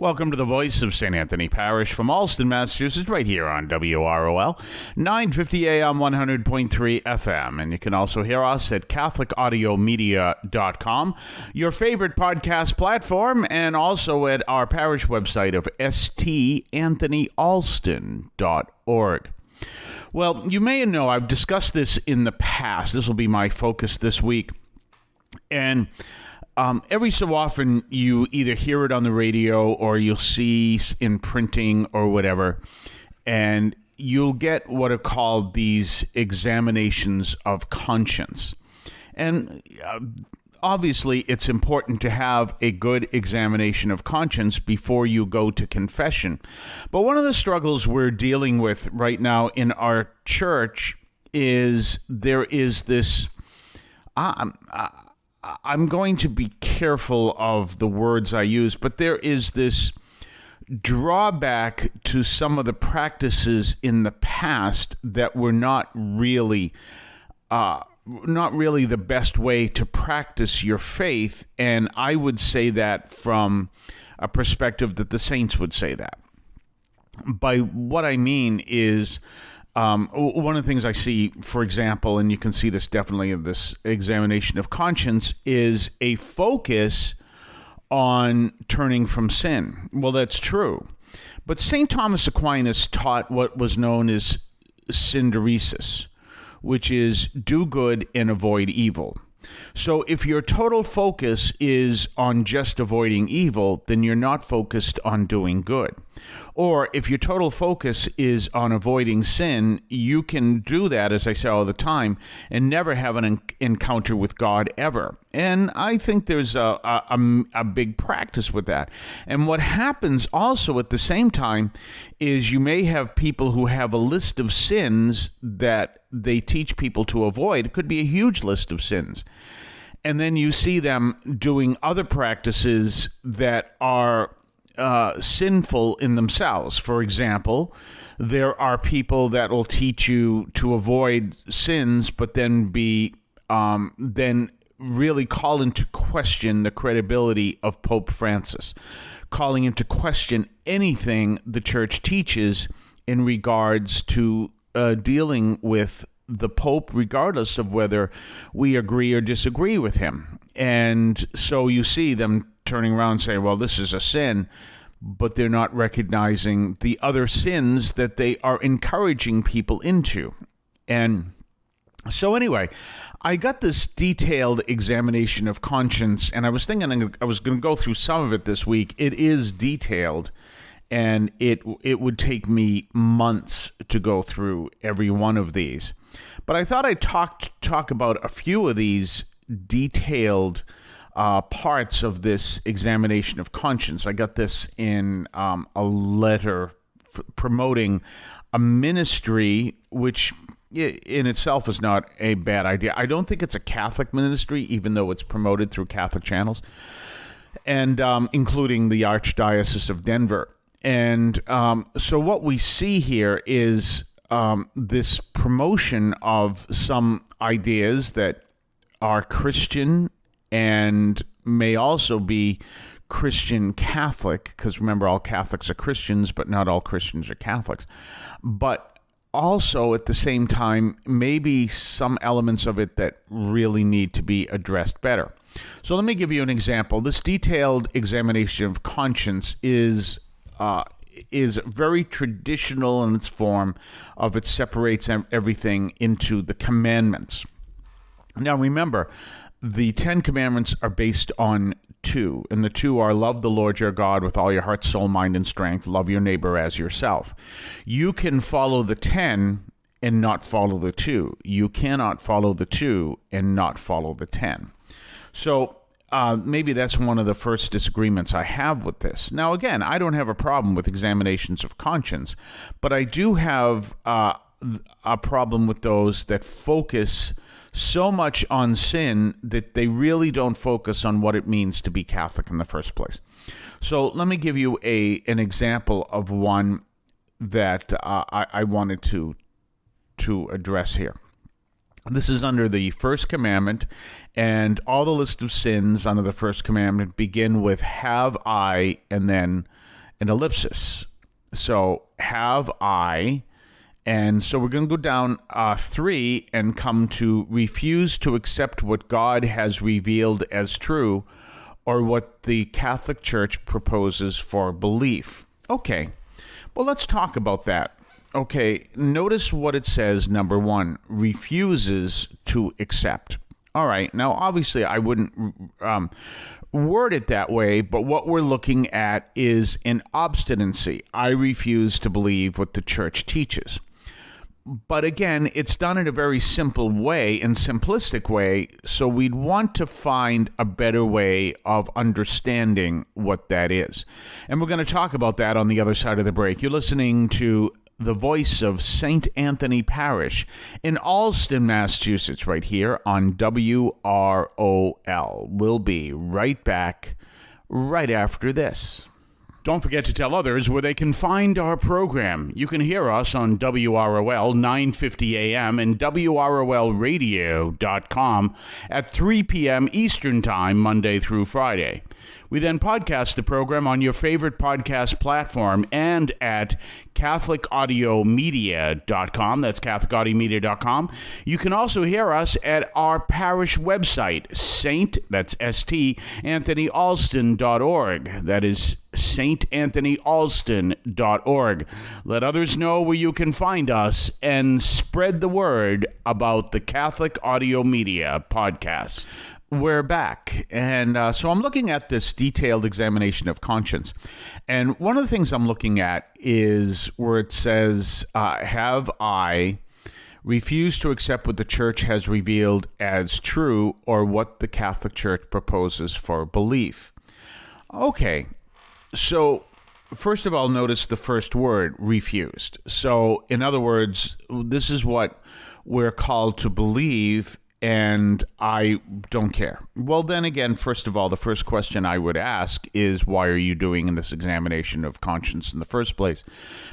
Welcome to the Voice of St. Anthony Parish from Allston, Massachusetts, right here on WROL, 950 AM, 100.3 FM. And you can also hear us at CatholicAudiomedia.com, your favorite podcast platform, and also at our parish website of stanthonyalston.org. Well, you may know I've discussed this in the past. This will be my focus this week. And every so often, you either hear it on the radio or you'll see in printing or whatever, and you'll get what are called these examinations of conscience. And obviously, it's important to have a good examination of conscience before you go to confession. But one of the struggles we're dealing with right now in our church is there is this... I'm going to be careful of the words I use, but there is this drawback to some of the practices in the past that were not really the best way to practice your faith, and I would say that from a perspective that the saints would say that. By what I mean is, one of the things I see, for example, and you can see this definitely in this examination of conscience, is a focus on turning from sin. Well, that's true. But St. Thomas Aquinas taught what was known as synderesis, which is do good and avoid evil. So if your total focus is on just avoiding evil, then you're not focused on doing good. Or if your total focus is on avoiding sin, you can do that, as I say all the time, and never have an encounter with God ever. And I think there's a big practice with that. And what happens also at the same time is you may have people who have a list of sins that they teach people to avoid. It could be a huge list of sins. And then you see them doing other practices that are sinful in themselves. For example, there are people that will teach you to avoid sins, but then really call into question the credibility of Pope Francis, calling into question anything the church teaches in regards to dealing with the Pope, regardless of whether we agree or disagree with him. And so you see them turning around and saying, well, this is a sin, but they're not recognizing the other sins that they are encouraging people into. And so anyway, I got this detailed examination of conscience, and I was thinking I was going to go through some of it this week. It is detailed, and it would take me months to go through every one of these. But I thought I'd talk about a few of these detailed parts of this examination of conscience. I got this in a letter promoting a ministry, which in itself is not a bad idea. I don't think it's a Catholic ministry, even though it's promoted through Catholic channels, and including the Archdiocese of Denver. And so what we see here is this promotion of some ideas that are Christian and may also be Christian Catholic, because remember, all Catholics are Christians, but not all Christians are Catholics. But also, at the same time, maybe some elements of it that really need to be addressed better. So let me give you an example. This detailed examination of conscience is very traditional in its form of it separates everything into the commandments. Now remember, the 10 commandments are based on two, and the two are love the Lord your God with all your heart, soul, mind, and strength. Love your neighbor as yourself. You can follow the 10 and not follow the 2. You cannot follow the 2 and not follow the 10. So maybe that's one of the first disagreements I have with this. Now, again, I don't have a problem with examinations of conscience, but I do have a problem with those that focus so much on sin that they really don't focus on what it means to be Catholic in the first place. So let me give you an example of one that I wanted to address here. This is under the first commandment, and all the list of sins under the first commandment begin with have I, and then an ellipsis. So have I, and so we're going to go down 3 and come to refuse to accept what God has revealed as true or what the Catholic Church proposes for belief. Okay, well, let's talk about that. Okay, notice what it says, number 1, refuses to accept. All right, now obviously I wouldn't word it that way, but what we're looking at is an obstinacy. I refuse to believe what the church teaches. But again, it's done in a very simple way and simplistic way, so we'd want to find a better way of understanding what that is. And we're going to talk about that on the other side of the break. You're listening to the voice of St. Anthony Parish in Allston, Massachusetts, right here on WROL. We'll be right back right after this. Don't forget to tell others where they can find our program. You can hear us on WROL 950 AM and WROLradio.com at 3 p.m. Eastern Time, Monday through Friday. We then podcast the program on your favorite podcast platform and at CatholicAudiomedia.com. That's CatholicAudiomedia.com. You can also hear us at our parish website, that's St. AnthonyAlston.org. That is StAnthonyAlston.org. Let others know where you can find us and spread the word about the Catholic Audio Media podcast. We're back, and so I'm looking at this detailed examination of conscience, and one of the things I'm looking at is where it says, have I refused to accept what the church has revealed as true or what the Catholic Church proposes for belief. Okay, so first of all, notice the first word, refused. So in other words, this is what we're called to believe, and I don't care. Well, then again, first of all, the first question I would ask is, why are you doing in this examination of conscience in the first place?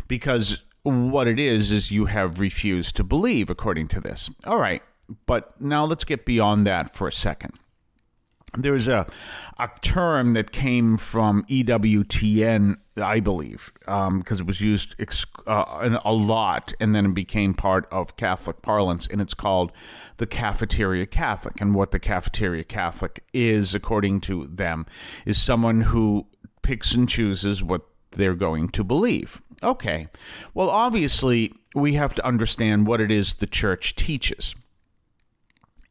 Because what it is you have refused to believe according to this. All right, but now let's get beyond that for a second. There's a term that came from EWTN, I believe, because it was used a lot, and then it became part of Catholic parlance, and it's called the cafeteria Catholic. And what the cafeteria Catholic is, according to them, is someone who picks and chooses what they're going to believe. Okay, well, obviously, we have to understand what it is the church teaches.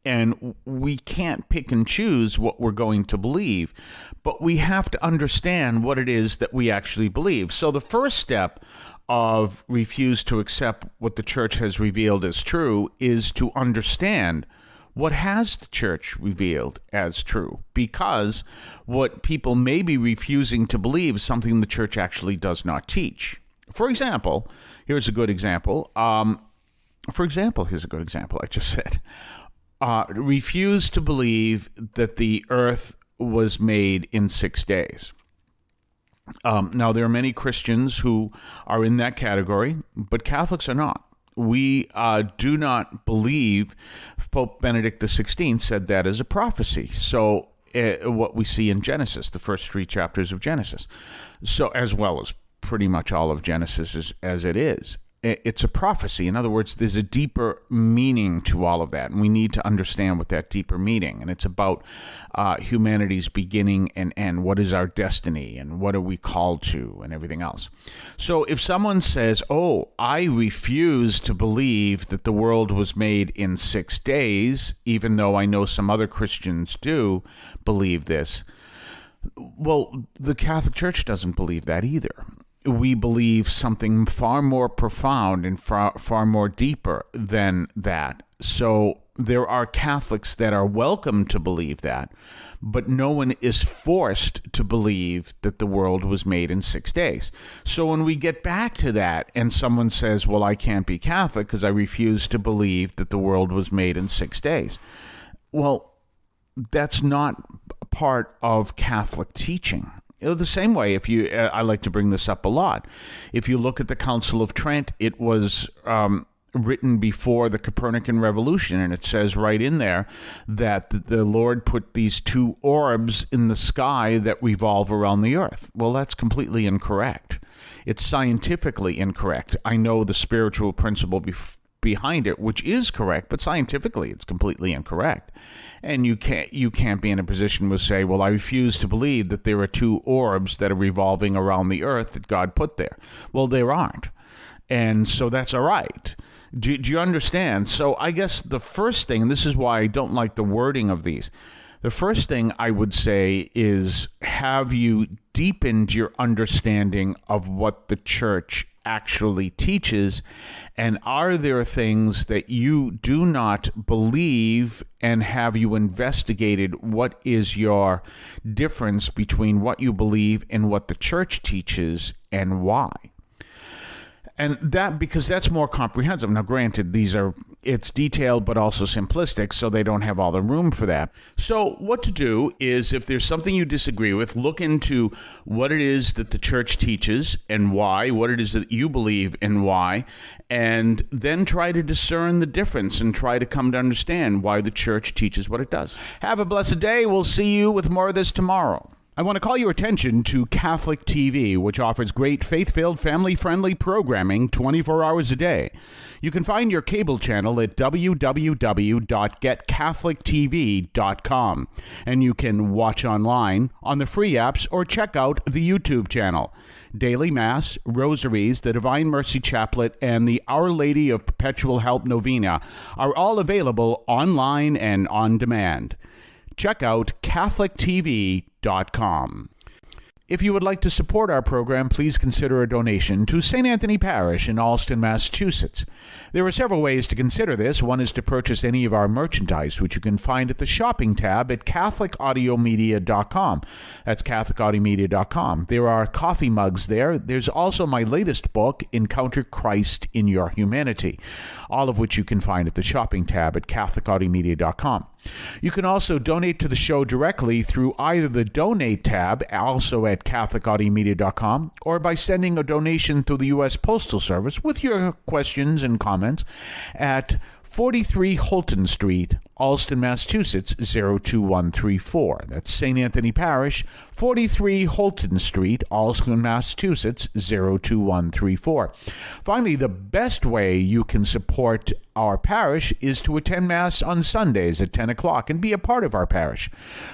And we can't pick and choose what we're going to believe, but we have to understand what it is that we actually believe. So the first step of refuse to accept what the church has revealed as true is to understand what has the church revealed as true, because what people may be refusing to believe is something the church actually does not teach. For example, here's a good example. I just said. Refuse to believe that the earth was made in 6 days. Now, there are many Christians who are in that category, but Catholics are not. We do not believe Pope Benedict XVI said that as a prophecy. So what we see in Genesis, the first 3 chapters of Genesis, so as well as pretty much all of Genesis as it is. It's a prophecy. In other words, there's a deeper meaning to all of that, and we need to understand what that deeper meaning. And it's about humanity's beginning and end. What is our destiny, and what are we called to, and everything else. So if someone says, "Oh, I refuse to believe that the world was made in 6 days," even though I know some other Christians do believe this, well, the Catholic Church doesn't believe that either. We believe something far more profound and far more deeper than that. So there are Catholics that are welcome to believe that, but no one is forced to believe that the world was made in 6 days. So when we get back to that and someone says, well, I can't be Catholic because I refuse to believe that the world was made in 6 days. Well, that's not part of Catholic teaching. The same way, I like to bring this up a lot. If you look at the Council of Trent, it was written before the Copernican revolution, and it says right in there that the Lord put these two orbs in the sky that revolve around the earth. Well, that's completely incorrect. It's scientifically incorrect. I know the spiritual principle behind it, which is correct, but scientifically it's completely incorrect. And you can't be in a position to say, well, I refuse to believe that there are two orbs that are revolving around the earth that God put there. Well, there aren't. And so that's all right. Do you understand? So I guess the first thing, and this is why I don't like the wording of these, the first thing I would say is, have you deepened your understanding of what the church actually teaches? And are there things that you do not believe, and have you investigated what is your difference between what you believe and what the church teaches, and why? And that, because that's more comprehensive. Now, granted, it's detailed but also simplistic, so they don't have all the room for that. So what to do is, if there's something you disagree with, look into what it is that the church teaches and why, what it is that you believe and why, and then try to discern the difference and try to come to understand why the church teaches what it does. Have a blessed day. We'll see you with more of this tomorrow. I want to call your attention to Catholic TV, which offers great faith-filled, family-friendly programming 24 hours a day. You can find your cable channel at www.getcatholictv.com, and you can watch online on the free apps or check out the YouTube channel. Daily Mass, Rosaries, the Divine Mercy Chaplet, and the Our Lady of Perpetual Help Novena are all available online and on demand. Check out CatholicTV.com. If you would like to support our program, please consider a donation to St. Anthony Parish in Allston, Massachusetts. There are several ways to consider this. One is to purchase any of our merchandise, which you can find at the shopping tab at CatholicAudiomedia.com. That's CatholicAudiomedia.com. There are coffee mugs there. There's also my latest book, Encounter Christ in Your Humanity, all of which you can find at the shopping tab at CatholicAudiomedia.com. You can also donate to the show directly through either the Donate tab, also at CatholicAudiomedia.com, or by sending a donation through the U.S. Postal Service with your questions and comments at 43 Holton Street, Allston, Massachusetts, 02134. That's St. Anthony Parish, 43 Holton Street, Allston, Massachusetts, 02134. Finally, the best way you can support our parish is to attend Mass on Sundays at 10 o'clock and be a part of our parish.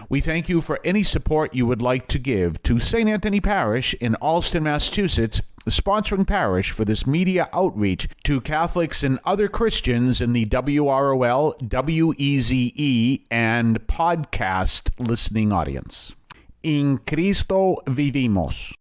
We thank you for any support you would like to give to St. Anthony Parish in Allston, Massachusetts, the sponsoring parish for this media outreach to Catholics and other Christians in the WROL, WEZE, and podcast listening audience. In Cristo vivimos.